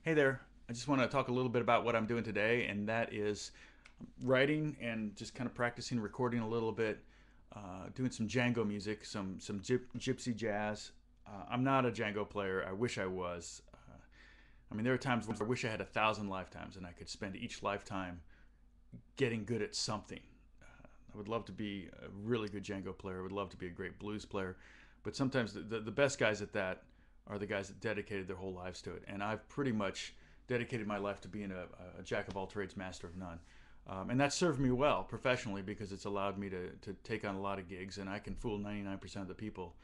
Hey there. I just want to talk a little bit about what I'm doing today, and that is writing and just kind of practicing recording a little bit, doing some Django music, some gypsy jazz. I'm not a Django player. I wish I was. I mean, there are times when I wish I had 1,000 lifetimes and I could spend each lifetime getting good at something. I would love to be a really good Django player. I would love to be a great blues player. But sometimes the best guys at that are the guys that dedicated their whole lives to it. And I've pretty much dedicated my life to being a jack of all trades, master of none. And that served me well professionally because it's allowed me to take on a lot of gigs, and I can fool 99% of the people,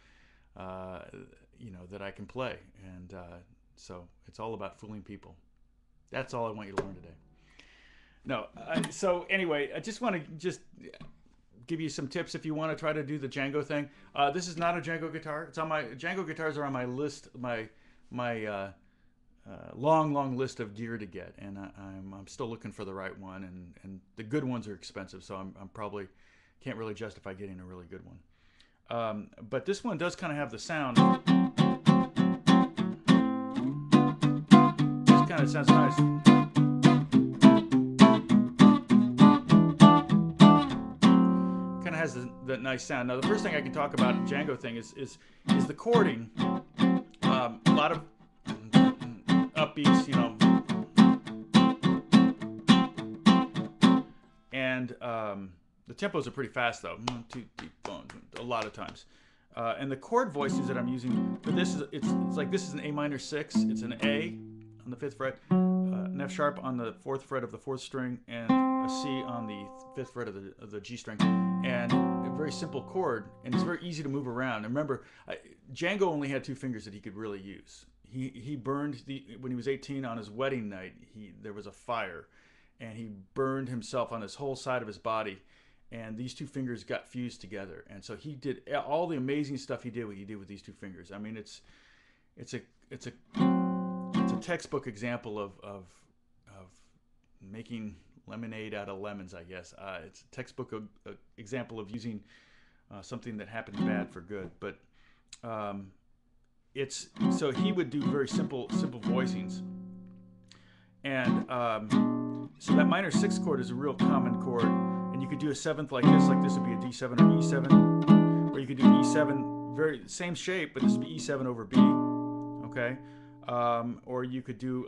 that I can play. And so it's all about fooling people. That's all I want you to learn today. No, so anyway, I just want to give you some tips if you want to try to do the Django thing. This is not a Django guitar. It's on my Django guitars are on my list, my long list of gear to get, and I'm still looking for the right one. And the good ones are expensive, so I'm probably can't really justify getting a really good one. But this one does kind of have the sound. Just kind of sounds nice. Has that nice sound. Now, the first thing I can talk about in Django thing is the chording. A lot of upbeats, and the tempos are pretty fast though. 1, 2, 3, 4, a lot of times. And the chord voices that I'm using for this is it's like this is an A minor 6. It's an A on the 5th fret, an F sharp on the 4th fret of the 4th string, and a C on the 5th fret of the G string, and a very simple chord, and it's very easy to move around. And remember, Django only had 2 fingers that he could really use. He burned when he was 18 on his wedding night. There was a fire, and he burned himself on his whole side of his body, and these 2 fingers got fused together. And so he did all the amazing stuff he did with these 2 fingers. I mean, it's a textbook example of making lemonade out of lemons, I guess. It's a textbook example of using something that happened bad for good. But so he would do very simple voicings, and so that minor 6 chord is a real common chord, and you could do a 7th like this would be a D7 or E7, or you could do E7, very same shape, but this would be E7 over B, okay? Or you could do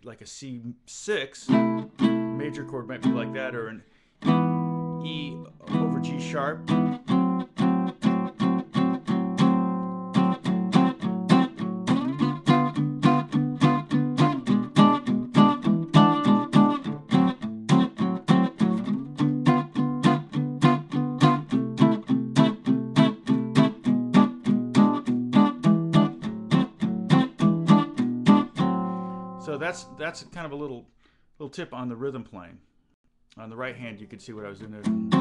like a C6 major chord, might be like that, or an E over G sharp. So that's kind of a little tip on the rhythm playing. On the right hand, you could see what I was doing there, and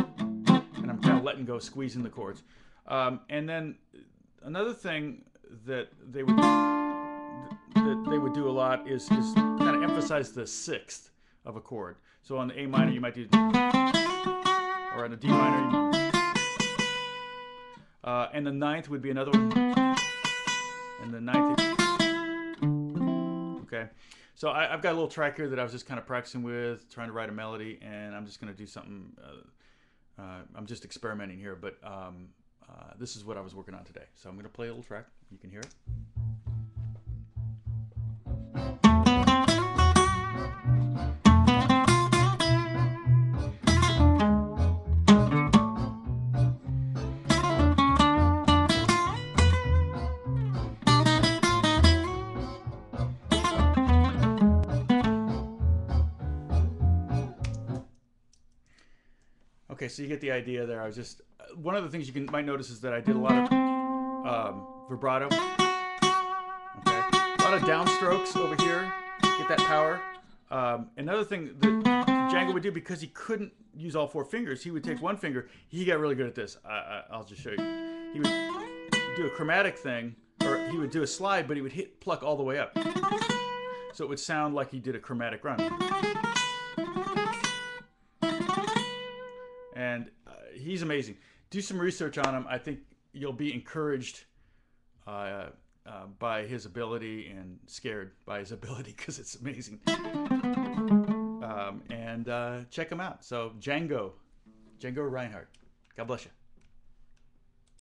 I'm kind of letting go, squeezing the chords. And then another thing that they would do a lot is kind of emphasize the 6th of a chord. So on the A minor, you might do, or on the D minor, and the 9th would be another one, and the 9th. Okay. So I've got a little track here that I was just kind of practicing with, trying to write a melody, and I'm just going to do something. I'm just experimenting here, but this is what I was working on today. So I'm going to play a little track. You can hear it. Okay, so you get the idea there. I was just one of the things might notice is that I did a lot of vibrato. Okay, a lot of downstrokes over here. Get that power. Another thing that Django would do, because he couldn't use all 4 fingers, he would take 1 finger. He got really good at this. I'll just show you. He would do a chromatic thing, or he would do a slide, but he would pluck all the way up, so it would sound like he did a chromatic run. And he's amazing. Do some research on him. I think you'll be encouraged by his ability and scared by his ability because it's amazing. And check him out. So Django Reinhardt. God bless you.